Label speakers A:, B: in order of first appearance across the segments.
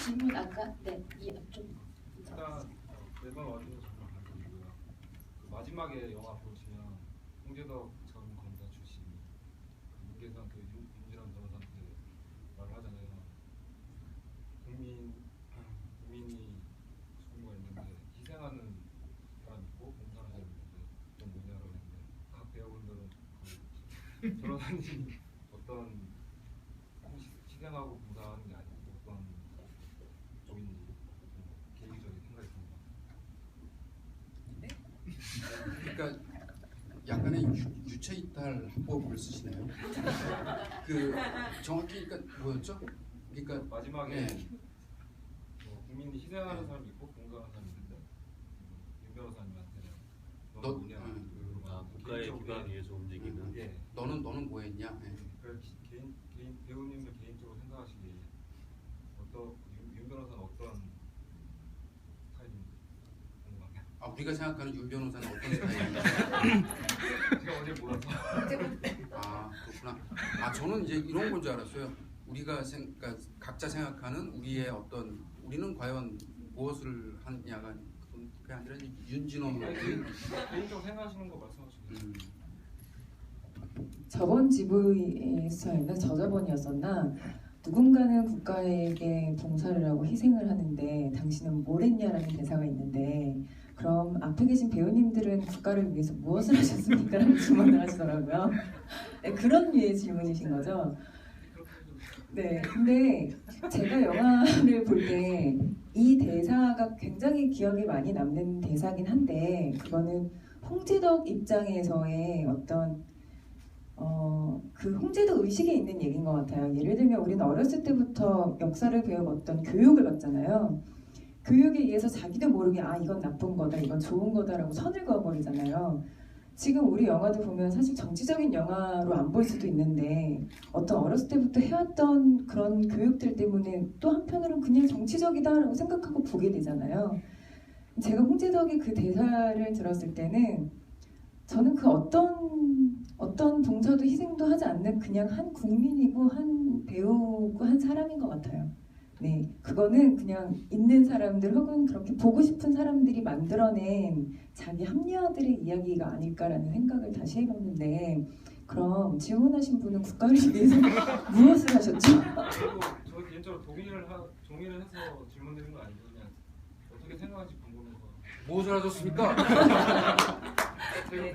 A: 질문 아까 이 앞쪽.
B: 일단 매번 와주셔서 정말 감사드리고요. 그 마지막에 영화 보시면 홍재덕 전 검사 출신 윤계상 윤진환 변호사한테 말을 하잖아요. 국민이 수가 있는데 희생하는 사람 있고 봉사하는 사람 있는데 그건 뭐냐고 했는데 각 배우분들은 그 변호사님이 어떤 희생하고 봉사하는 게 아니고 어떤 쪽인지 개인적인 생각이 듭니다.
C: 그러니까 약간의 유체 이탈 합법을 쓰시네요. 그 정확히 그러니까 뭐였죠? 그러니까
B: 마지막에
C: 네.
B: 국민이 희생하는 사람이 있고 봉사하는 사람이 있는데 윤 변호사님한테는
C: 너-
B: 너는 뭐냐
D: 국가의
B: 개인적으로
D: 기반을 위해서 움직이는.
B: 예.
C: 너는 뭐 했냐? 네.
B: 개인 배우님들 개인적으로 생각하시기에 윤 변호사는 어떤 타입인지 궁금합니다.
C: 아 우리가 생각하는 윤 변호사는 어떤 스타일인가?
B: 제가 어제 몰라서.
C: 아 그렇구나. 아 저는 이제 이런 건 줄 알았어요. 우리가 그러니까 각자 생각하는 우리의 어떤 우리는 과연 무엇을 하냐가 그게 아니라 윤진원으로.
B: 개인적으로 생각하시는 거 말씀하시면.
E: 저번 GV에서였나 저저번이었었나 누군가는 국가에게 봉사를 하고 희생을 하는데 당신은 뭘 했냐라는 대사가 있는데 그럼 앞에 계신 배우님들은 국가를 위해서 무엇을 하셨습니까? 라는 질문을 하시더라고요. 네, 그런 류의 질문이신 거죠. 네, 근데 제가 영화를 볼 때 이 대사가 굉장히 기억에 많이 남는 대사긴 한데 그거는 홍재덕 입장에서의 어떤 그 홍제도 의식에 있는 얘기인 것 같아요. 예를 들면 우리는 어렸을 때부터 역사를 배워봤던 교육을 받잖아요. 교육에 의해서 자기도 모르게 아 이건 나쁜 거다, 이건 좋은 거다라고 선을 그어버리잖아요. 지금 우리 영화도 보면 사실 정치적인 영화로 안 보일 수도 있는데 어떤 어렸을 때부터 해왔던 그런 교육들 때문에 또 한편으로는 그냥 정치적이다라고 생각하고 보게 되잖아요. 제가 홍제덕의 그 대사를 들었을 때는 저는 그 어떤 봉사도 희생도 하지 않는 그냥 한 국민이고 한 배우고 한 사람인 것 같아요. 네, 그거는 그냥 있는 사람들 혹은 그렇게 보고 싶은 사람들이 만들어낸 자기 합리화들의 이야기가 아닐까라는 생각을 다시 해봤는데 그럼 질문하신 분은 국가를 위해서 무엇을 하셨죠?
B: 저 개인적으로 동의를 해서 질문드린 거 아니고 그냥 어떻게 생각하는지 궁금해서.
C: 무엇을 하셨습니까?
B: 네.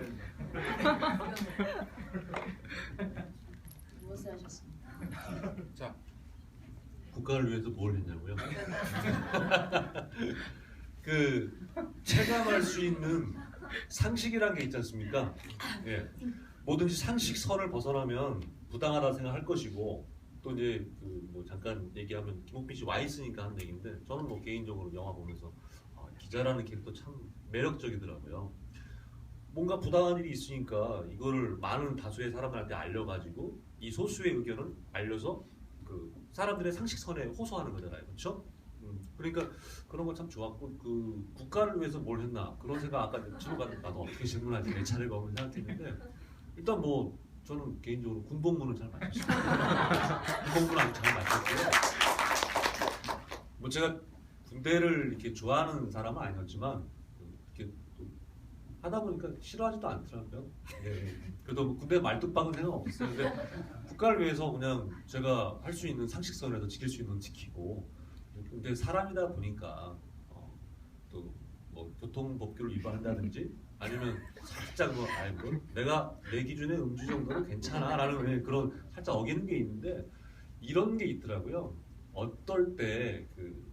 A: 무엇을 하셨습니까?
C: 자
D: 국가를 위해서 뭘 했냐고요? 그 체감할 수 있는 상식이란 게 있지 않습니까? 예. 뭐든지 상식선을 벗어나면 부당하다 생각할 것이고 또 이제 그 뭐 잠깐 얘기하면 김옥빈 씨 와 있으니까 하는 얘기인데 저는 뭐 개인적으로 영화 보면서 기자라는 캐릭터 참 매력적이더라고요. 뭔가 부당한 일이 있으니까 이거를 많은 다수의 사람들한테 알려가지고 이 소수의 의견을 알려서 그 사람들의 상식선에 호소하는 거잖아요, 그렇죠? 그러니까 그런 거 참 좋았고 그 국가를 위해서 뭘 했나 그런 생각 아까 친구가 나도 어떻게 질문하지 내 차례가 오면 생각했는데 일단 뭐 저는 개인적으로 군복무는 잘 마쳤어요. 군복무는 잘 마쳤고요. 뭐 제가 군대를 이렇게 좋아하는 사람은 아니었지만 이렇게 또 하다 보니까 싫어하지도 않더라고요. 네. 그래도 뭐 군대 말뚝박은 생각 없었어요. 근데 국가를 위해서 그냥 제가 할 수 있는 상식선에서 지킬 수 있는 건 지키고 근데 사람이다 보니까 또 뭐 교통법규를 위반한다든지 아니면 살짝 뭐 알고 내가 내 기준에 음주 정도는 괜찮아라는 그런 살짝 어기는 게 있는데 이런 게 있더라고요. 어떨 때 그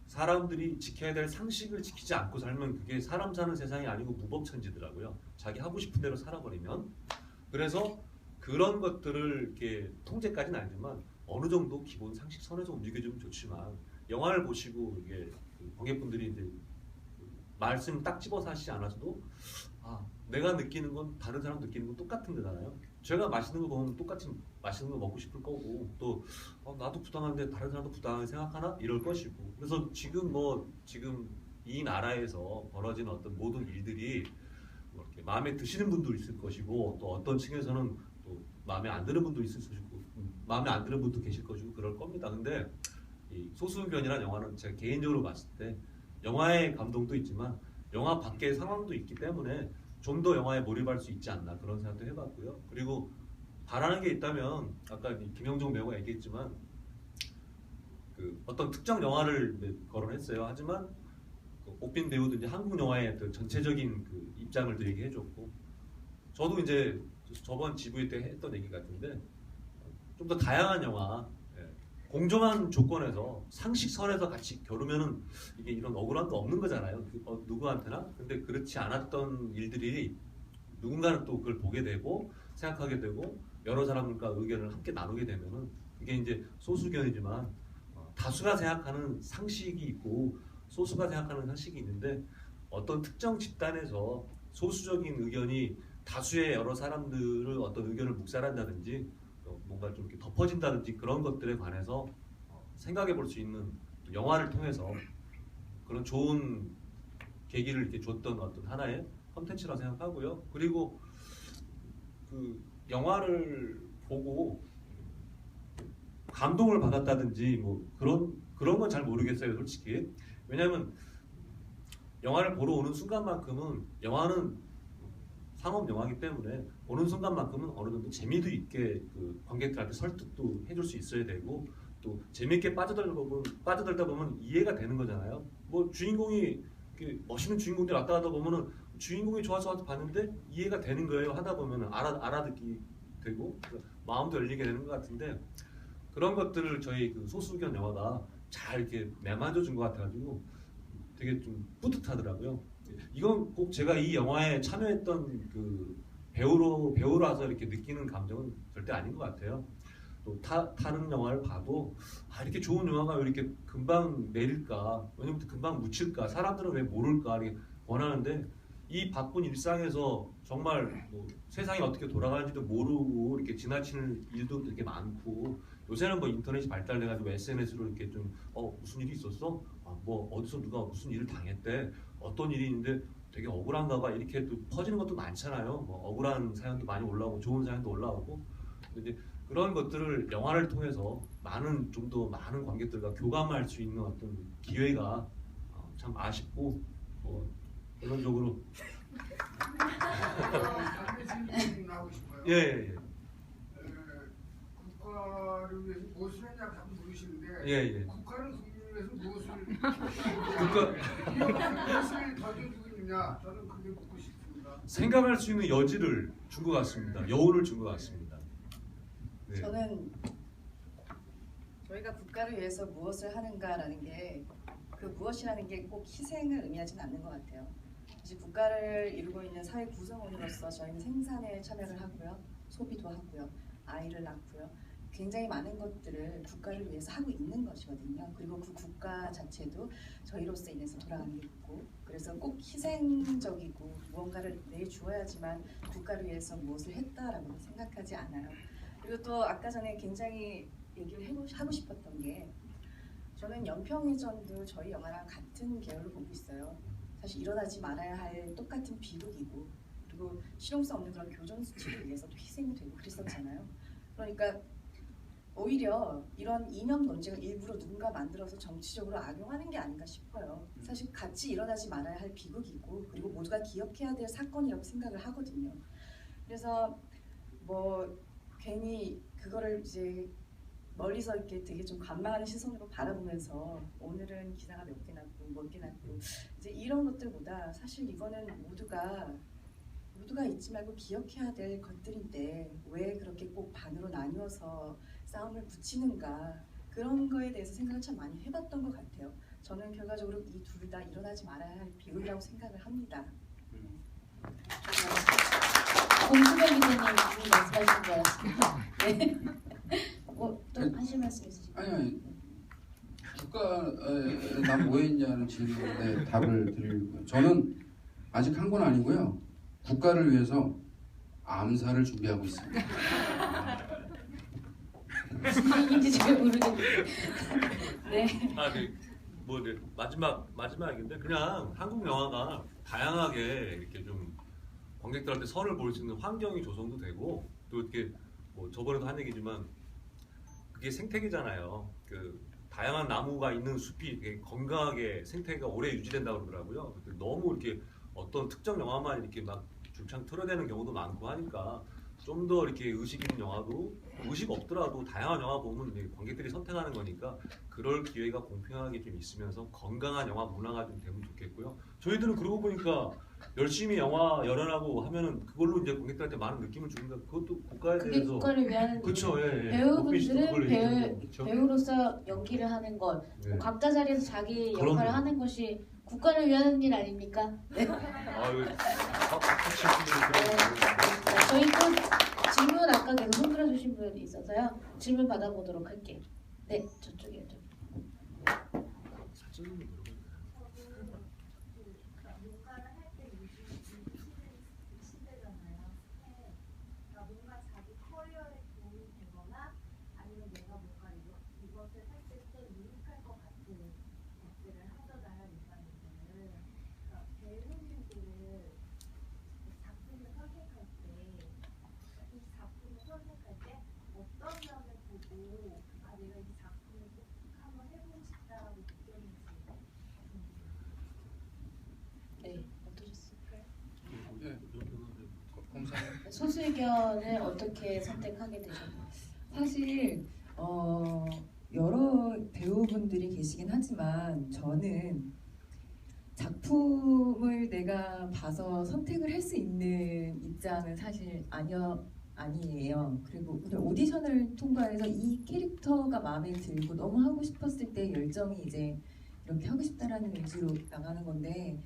D: 사람들이 지켜야 될 상식을 지키지 않고 살면 그게 사람 사는 세상이 아니고 무법천지더라고요. 자기 하고 싶은 대로 살아버리면. 그래서 그런 것들을 이렇게 통제까지는 아니지만 어느 정도 기본 상식선에서 움직여주면 좋지만 영화를 보시고 이게 관객분들이 이제 말씀 딱 집어서 하시지 않아서도 내가 느끼는 건 다른 사람 느끼는 건 똑같은 거잖아요. 제가 맛있는 거 먹으면 똑같이 맛있는 거 먹고 싶을 거고 또 나도 부당한데 다른 사람도 부당하게 생각하나 이럴 것이고 그래서 지금 이 나라에서 벌어지는 어떤 모든 일들이 뭐 이렇게 마음에 드시는 분도 있을 것이고 또 어떤 층에서는 또 마음에 안 드는 분도 있을 것이고 마음에 안 드는 분도 계실 것이고 그럴 겁니다. 근데 이 소수견이라는 영화는 제가 개인적으로 봤을 때 영화의 감동도 있지만 영화 밖의 상황도 있기 때문에 좀 더 영화에 몰입할 수 있지 않나 그런 생각도 해봤고요. 그리고 바라는 게 있다면 아까 김영종 배우가 얘기했지만 그 어떤 특정 영화를 거론했어요. 하지만 그 옥빈 배우도 이제 한국 영화의 어떤 전체적인 그 입장을 또 얘기해줬고 저도 이제 저번 GV 때 했던 얘기 같은데 좀 더 다양한 영화 공정한 조건에서 상식선에서 같이 겨루면은 이게 이런 억울함도 없는 거잖아요. 누구한테나. 근데 그렇지 않았던 일들이 누군가는 또 그걸 보게 되고 생각하게 되고 여러 사람들과 의견을 함께 나누게 되면은 이게 이제 소수견이지만 다수가 생각하는 상식이 있고 소수가 생각하는 상식이 있는데 어떤 특정 집단에서 소수적인 의견이 다수의 여러 사람들을 어떤 의견을 묵살한다든지 뭔가 좀 이렇게 덮어진다든지 그런 것들에 관해서 생각해 볼 수 있는 영화를 통해서 그런 좋은 계기를 이렇게 줬던 어떤 하나의 콘텐츠라고 생각하고요. 그리고 그 영화를 보고 감동을 받았다든지 뭐 그런 건 잘 모르겠어요, 솔직히. 왜냐하면 영화를 보러 오는 순간만큼은 영화는 상업 영화이기 때문에 보는 순간만큼은 어느 정도 재미도 있게 그 관객들한테 설득도 해줄 수 있어야 되고 또 재미있게 빠져들다 보면 이해가 되는 거잖아요. 뭐 주인공이 멋있는 주인공들 왔다 가다 보면은 주인공이 좋아서 봤는데 이해가 되는 거예요. 하다 보면은 알아듣기 되고 마음도 열리게 되는 것 같은데 그런 것들을 저희 그 소수견 영화가 잘 이렇게 내만져 준 것 같아가지고 되게 좀 뿌듯하더라고요. 이건 꼭 제가 이 영화에 참여했던 그 배우라서 이렇게 느끼는 감정은 절대 아닌 것 같아요. 또 다른 영화를 봐도 이렇게 좋은 영화가 왜 이렇게 금방 내릴까? 왜냐면 금방 묻힐까? 사람들은 왜 모를까? 이렇게 원하는데 이 바쁜 일상에서 정말 뭐 세상이 어떻게 돌아가는지도 모르고 이렇게 지나치는 일도 되게 많고 요새는 뭐 인터넷이 발달돼가지고 SNS로 이렇게 좀 무슨 일이 있었어? 뭐 어디서 누가 무슨 일을 당했대? 어떤 일이 있는데 되게 억울한가 봐 이렇게 또 퍼지는 것도 많잖아요. 뭐 억울한 사연도 많이 올라오고 좋은 사연도 올라오고 근데 그런 것들을 영화를 통해서 좀 더 많은 관객들과 교감할 수 있는 어떤 기회가 참 아쉽고 결론적으로
F: 하고 싶어요.
D: 예.
F: 국가를 위해서 무엇을 했냐 자꾸 물으시는데
D: 예.
F: 국가는 국민을 위해서 무엇을 던져주고 있느냐 저는 그게 묻고 싶습니다.
D: 생각할 수 있는 여지를 준 것 같습니다. 여운을 준 것 같습니다. 네.
A: 저는 저희가 국가를 위해서 무엇을 하는가라는 게 그 무엇이라는 게 꼭 희생을 의미하지는 않는 것 같아요. 이제 국가를 이루고 있는 사회 구성원으로서 저희는 생산에 참여를 하고요, 소비도 하고요, 아이를 낳고요. 굉장히 많은 것들을 국가를 위해서 하고 있는 것이거든요. 그리고 그 국가 자체도 저희로서 인해서 돌아가는 게 있고 그래서 꼭 희생적이고 무언가를 내주어야지만 국가를 위해서 무엇을 했다라고 생각하지 않아요. 그리고 또 아까 전에 굉장히 얘기를 하고 싶었던 게 저는 연평해전도 저희 영화랑 같은 계열로 보고 있어요. 사실 일어나지 말아야 할 똑같은 비극이고 그리고 실용성 없는 그런 교전 수치를 위해서도 희생이 되고 그랬었잖아요. 그러니까 오히려 이런 이념 논쟁을 일부러 누군가 만들어서 정치적으로 악용하는 게 아닌가 싶어요. 사실 같이 일어나지 말아야 할 비극이고 그리고 모두가 기억해야 될 사건이라고 생각을 하거든요. 그래서 뭐 괜히 그거를 이제 멀리서 이렇게 되게 좀 관망하는 시선으로 바라보면서 오늘은 기사가 몇 개 났고 몇 개 났고 이제 이런 것들보다 사실 이거는 모두가 잊지 말고 기억해야 될 것들인데 왜 그렇게 꼭 반으로 나뉘어서 싸움을 붙이는가 그런 거에 대해서 생각을 참 많이 해봤던 것 같아요. 저는 결과적으로 이 둘 다 일어나지 말아야 할 비극이라고 생각을 합니다.
G: 공수경 기자님 이미 말씀하신 것 같습니다. 네. 또 하실 말씀 있으신가요?
C: 아니 국가에 난 뭐했냐는 질문에 답을 드리고요. 저는 아직 한 건 아니고요. 국가를 위해서 암살을 준비하고 있습니다.
G: 무슨 얘기인지 잘 모르겠는데. 네.
D: 네. 네. 마지막인데 그냥 한국 영화가 다양하게 이렇게 좀 관객들한테 선을 볼 수 있는 환경이 조성도 되고 또 이렇게 뭐 저번에도 한 얘기지만 그게 생태계잖아요. 그 다양한 나무가 있는 숲이 되게 건강하게 생태계가 오래 유지된다고 그러더라고요. 너무 이렇게 어떤 특정 영화만 이렇게 막 줄창 틀어대는 경우도 많고 하니까 좀 더 이렇게 의식 있는 영화도 의식 없더라도 다양한 영화 보면 이제 관객들이 선택하는 거니까 그럴 기회가 공평하게 좀 있으면서 건강한 영화 문화가 좀 되면 좋겠고요. 저희들은 그러고 보니까 열심히 영화 열연하고 하면은 그걸로 이제 관객들한테 많은 느낌을 주는데 그것도 국가에
G: 그게
D: 대해서
G: 국가를 위한
D: 그렇죠. 예, 예.
G: 배우분들은
D: 그렇죠.
G: 배우로서 연기를 하는 것,
D: 네.
G: 각자 자리에서 자기
D: 그럼요.
G: 역할을 하는 것이 국가를 위한 일 아닙니까? 네.
D: 아유, 박수 칠 분들이 그런
G: 저희 또 질문 아까 계속 손 들어주신 분이 있어서요. 질문 받아보도록 할게요. 네, 저쪽이요.
D: 사진은 모르겠네.
H: 뭔가를 할 때 요즘 시대잖아요. 그러니까 뭔가 자기 커리어에 도움이 되거나 아니면 내가 뭔가 이것을 했을 때 유익할 것 같은 것들을 하잖아요, 일반인들은. 그러니까 배우님들은 작품을 선택할 때, 이 작품을 선택할 때 어떤 점을 보고 아 내가 이 작품을 꼭 한번 해보고 싶다라고 느꼈는지.
G: 네, 어떠셨을까요?
C: 예, 검사.
G: 소수의견을 어떻게 선택하게 되셨나요?
E: 사실 여러 배우분들이 계시긴 하지만 저는 작품을 내가 봐서 선택을 할 수 있는 입장은 사실 아니에요. 그리고 그냥 오디션을 통과해서 이 캐릭터가 마음에 들고 너무 하고 싶었을 때 열정이 이제 이렇게 하고 싶다라는 의지로 나가는 건데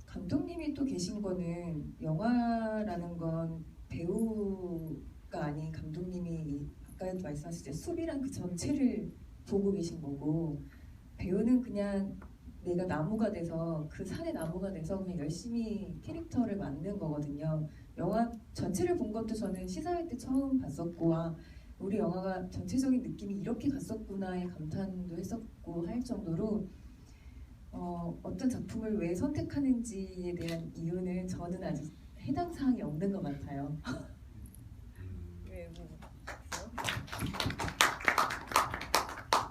E: 감독님이 또 계신 거는 영화라는 건 배우가 아닌 감독님이 아까도 말씀하셨죠. 숲이란 그 전체를 보고 계신 거고 배우는 그냥 내가 나무가 돼서 그 산의 나무가 돼서 그냥 열심히 캐릭터를 만든 거거든요. 영화 전체를 본 것도 저는 시사회 때 처음 봤었고 우리 영화가 전체적인 느낌이 이렇게 갔었구나에 감탄도 했었고 할 정도로 어떤 작품을 왜 선택하는지에 대한 이유는 저는 아직 해당 사항이 없는 것 같아요. 네, 뭐.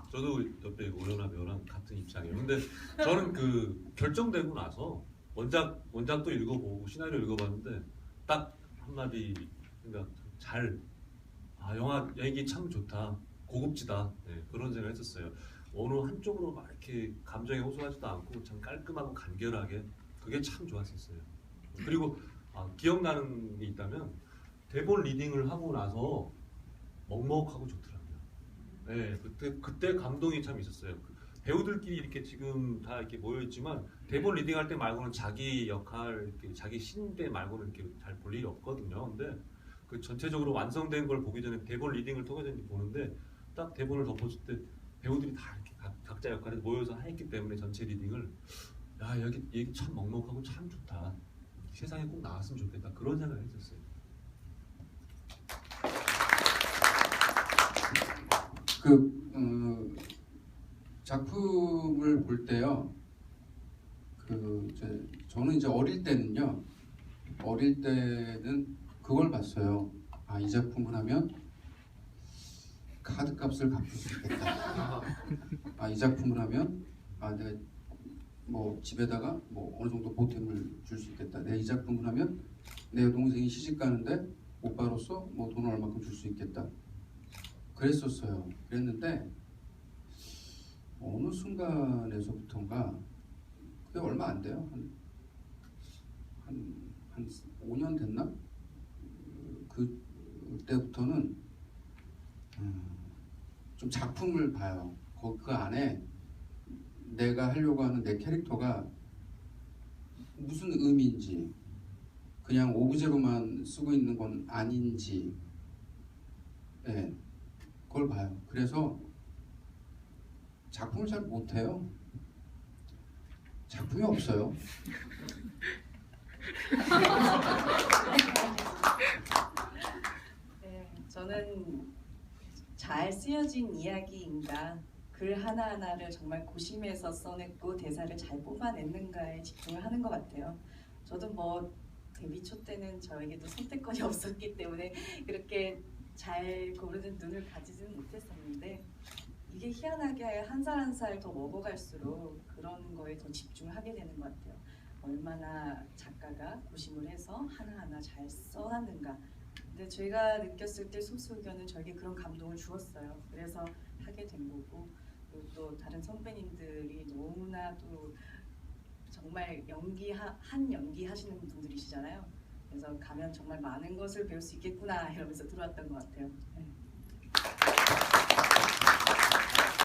D: 저도 옆에 오연아 배우랑 같은 입장이에요. 근데 저는 그 결정되고 나서 원작도 읽어보고 시나리오 읽어봤는데 딱 한마디 그러니까 영화 얘기 참 좋다, 고급지다 그런 생각을 했었어요. 어느 한쪽으로 막 이렇게 감정에 호소하지도 않고 참 깔끔하고 간결하게 그게 참 좋았었어요. 그리고 기억나는 게 있다면 대본 리딩을 하고 나서 먹먹하고 좋더라고요. 네, 그때 감동이 참 있었어요. 배우들끼리 이렇게 지금 다 이렇게 모여 있지만 대본 리딩할 때 말고는 자기 역할, 이렇게 자기 신대 말고는 이렇게 잘 볼 일이 없거든요. 근데 그 전체적으로 완성된 걸 보기 전에 대본 리딩을 통해서 이제 보는데 딱 대본을 덮었을 때 배우들이 다 이렇게 각자 역할에 모여서 했기 때문에 전체 리딩을 여기 얘기 참 먹먹하고 참 좋다. 세상에 꼭 나왔으면 좋겠다. 그런 생각을 했었어요.
C: 작품을 볼 때요. 저는 이제 어릴 때는 그걸 봤어요. 이 작품을 하면 카드값을 갚을 수 있겠다. 이 작품을 하면 내가 뭐 집에다가 뭐 어느 정도 보탬을 줄 수 있겠다. 내가 이 작품을 하면 내 동생이 시집 가는데 오빠로서 뭐 돈을 얼마큼 줄 수 있겠다. 그랬었어요. 그랬는데 어느 순간에서부터인가 그게 얼마 안 돼요. 한 5년 됐나? 그때부터는 좀 작품을 봐요. 그 안에 내가 하려고 하는 내 캐릭터가 무슨 의미인지 그냥 오브제로만 쓰고 있는 건 아닌지 그걸 봐요. 그래서 작품을 잘 못해요. 작품이 없어요.
A: 네, 저는 잘 쓰여진 이야기인가 글 하나하나를 정말 고심해서 써냈고 대사를 잘 뽑아냈는가에 집중을 하는 것 같아요. 저도 뭐 데뷔 초 때는 저에게도 선택권이 없었기 때문에 그렇게 잘 고르는 눈을 가지지는 못했었는데 이게 희한하게 한 살 한 살 더 먹어갈수록 그런 거에 더 집중을 하게 되는 것 같아요. 얼마나 작가가 고심을 해서 하나하나 잘 써놨는가. 근데 제가 느꼈을 때 속수견은 저에게 그런 감동을 주었어요. 그래서 하게 된 거고, 그리고 또 다른 선배님들이 너무나 또 정말 한 연기 하시는 분들이시잖아요. 그래서 가면 정말 많은 것을 배울 수 있겠구나 이러면서 들어왔던 것 같아요. 네.